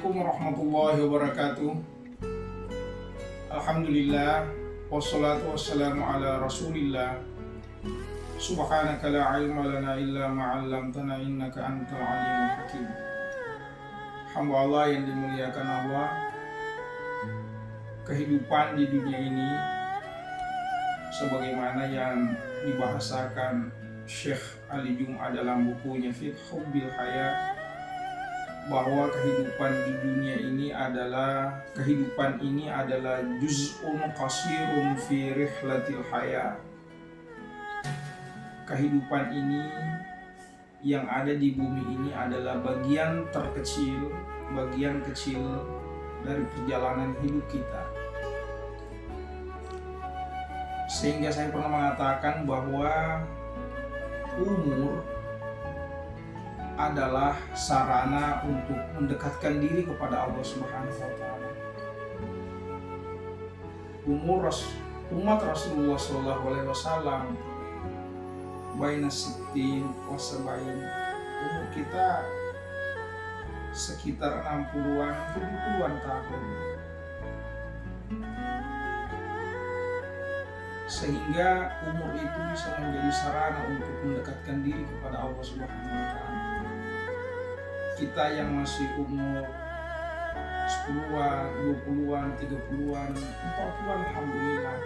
Assalamualaikum warahmatullahi wabarakatuh. Alhamdulillah, wassalatu wassalamu ala rasulillah. Subhanaka la ilma lana illa ma'allamtana innaka antal alimul hakim. Hamba Allah yang dimuliakan Allah, kehidupan di dunia ini sebagaimana yang dibahasakan Syekh Ali Jum'ah dalam bukunya Fiqhul Bil Hayat, bahwa kehidupan di dunia ini adalah juz'un qasirun fi rihlatil haya. Kehidupan ini yang ada di bumi ini adalah bagian kecil dari perjalanan hidup kita. Sehingga saya pernah mengatakan bahwa umur adalah sarana untuk mendekatkan diri kepada Allah Subhanahu wa taala. Umat Rasulullah sallallahu alaihi wasallam baina sittin wa sab'in. Umur kita sekitar 60-an, 70-an tahun. Sehingga umur itu bisa menjadi sarana untuk mendekatkan diri kepada Allah Subhanahu wa taala. Kita yang masih umur 10-an, 20-an, 30-an, 40-an, alhamdulillah.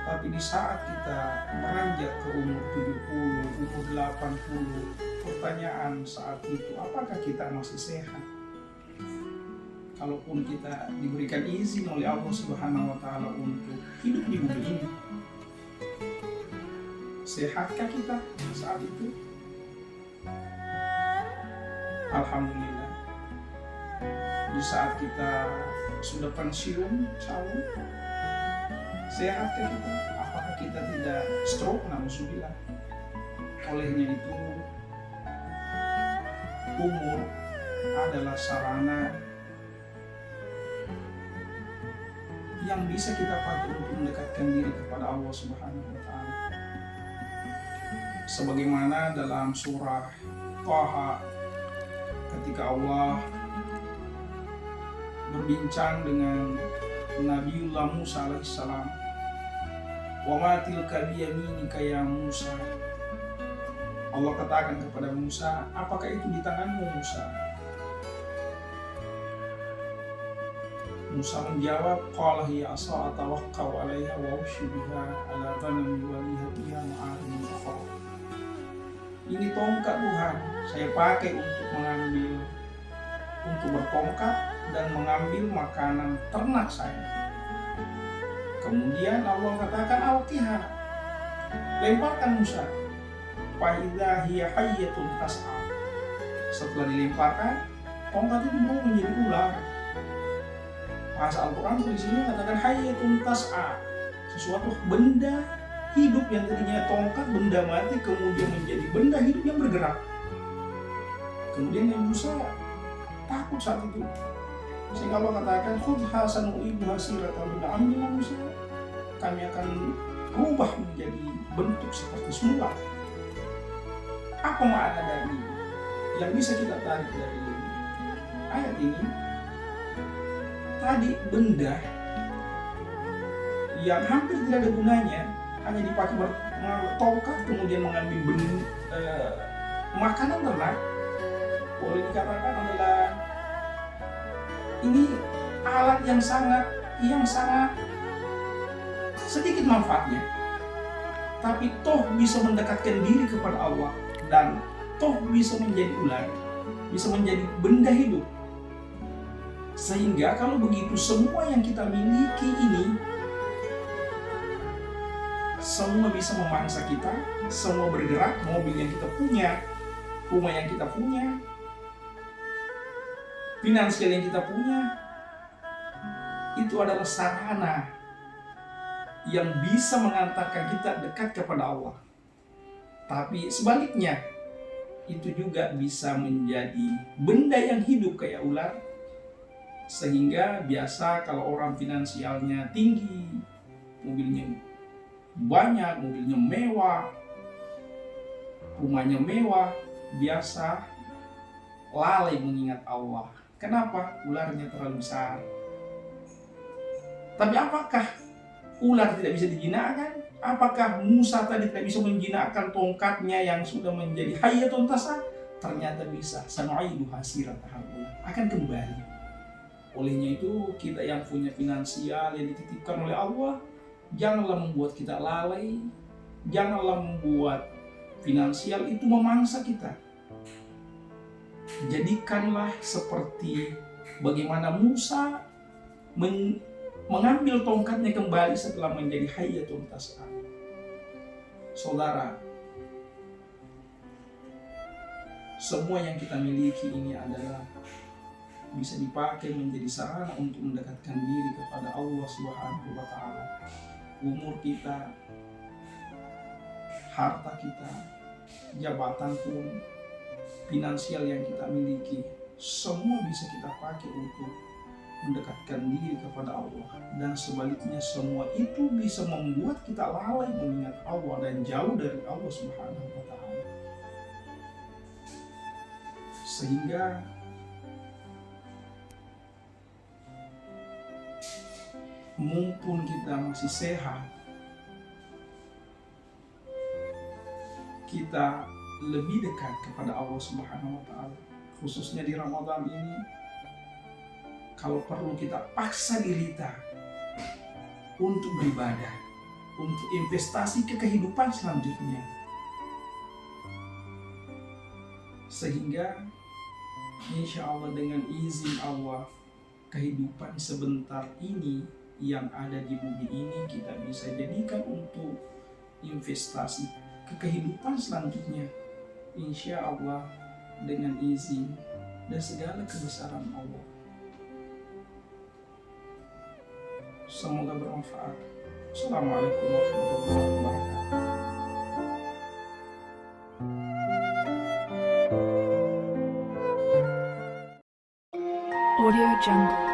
Tapi di saat kita beranjak ke umur 70, umur 80, pertanyaan saat itu, apakah kita masih sehat? Kalaupun kita diberikan izin oleh Allah Subhanahu wa taala untuk hidup di bumi ini, sehatkah kita saat itu? Alhamdulillah. Di saat kita sudah pensiun, sehatkah kita? Apakah kita tidak stroke? Na'udzubillah. Olehnya itu, umur adalah sarana yang bisa kita pakai untuk mendekatkan diri kepada Allah Subhanahu wa taala. Sebagaimana dalam surah Thaha, ketika Allah berbincang dengan Nabiullah Musa alaihissalam, wa ma tilka biyaminika ya Musa. Allah katakan kepada Musa, apakah itu di tanganmu Musa? Musa menjawab, qala hiya asa atawakkau 'alaiha wa ushy biha 'ala ghanami wa li biha ma'arim ukhra. Ini tongkat Tuhan, saya pakai untuk bertongkat dan mengambil makanan ternak saya. Kemudian Allah katakan, alqiha, lemparkan Musa. Fa idza hiya hayyatun tas'a. Setelah dilemparkan, tongkat itu mau menjadi ular. Bahasa Al-Quran di sini katakan hayyatun tas'a, sesuatu benda hidup yang tadinya tongkat, benda mati, kemudian menjadi benda hidup yang bergerak. Kemudian Nabi Musa takut saat itu, sehingga Allah katakan khudh sanu'ibuha siratan, ambillah Musa, kami akan rubah menjadi bentuk seperti semula. Apa makna dari yang bisa kita tarik dari ayat ini? Tadi benda yang hampir tidak ada gunanya, hanya dipakai bertongkat, kemudian mengambil makanan ternak, boleh dikatakan adalah ini alat yang sangat sedikit manfaatnya, tapi toh bisa mendekatkan diri kepada Allah, dan toh bisa menjadi ular, bisa menjadi benda hidup. Sehingga kalau begitu, semua yang kita miliki ini semua bisa memangsa kita, semua bergerak, mobil yang kita punya, rumah yang kita punya, finansial yang kita punya, itu adalah sarana yang bisa mengantarkan kita dekat kepada Allah. Tapi sebaliknya, itu juga bisa menjadi benda yang hidup kayak ular. Sehingga biasa kalau orang finansialnya tinggi, mobilnya banyak, mobilnya mewah, rumahnya mewah, biasa lalai mengingat Allah. Kenapa? Ularnya terlalu besar. Tapi apakah ular tidak bisa dijinakkan? Apakah Musa tadi tidak bisa menjinakkan tongkatnya yang sudah menjadi hayyatun tas'a? Ternyata bisa. Sanu'iduha sirataha ular. Akan kembali. Olehnya itu kita yang punya finansial yang dititipkan oleh Allah, janganlah membuat kita lalai, janganlah membuat finansial itu memangsa kita. Jadikanlah seperti bagaimana Musa mengambil tongkatnya kembali setelah menjadi hayyatun tas'a. Saudara, semua yang kita miliki ini adalah bisa dipakai menjadi sarana untuk mendekatkan diri kepada Allah Subhanahu wa Ta'ala. Umur kita, harta kita, jabatan pun, finansial yang kita miliki, semua bisa kita pakai untuk mendekatkan diri kepada Allah. Dan sebaliknya semua itu bisa membuat kita lalai mengingat Allah dan jauh dari Allah Subhanahu wa Ta'ala. Sehingga mumpun kita masih sehat, kita lebih dekat kepada Allah Subhanahu wa Ta'ala. Khususnya di Ramadan ini, kalau perlu kita paksa diri kita untuk beribadah, untuk investasi ke kehidupan selanjutnya. Sehingga insya Allah dengan izin Allah, kehidupan sebentar ini yang ada di bumi ini kita bisa jadikan untuk investasi ke kehidupan selanjutnya. Insya Allah dengan izin dan segala kebesaran Allah. Semoga bermanfaat. Assalamualaikum warahmatullahi wabarakatuh. Audio Jungle.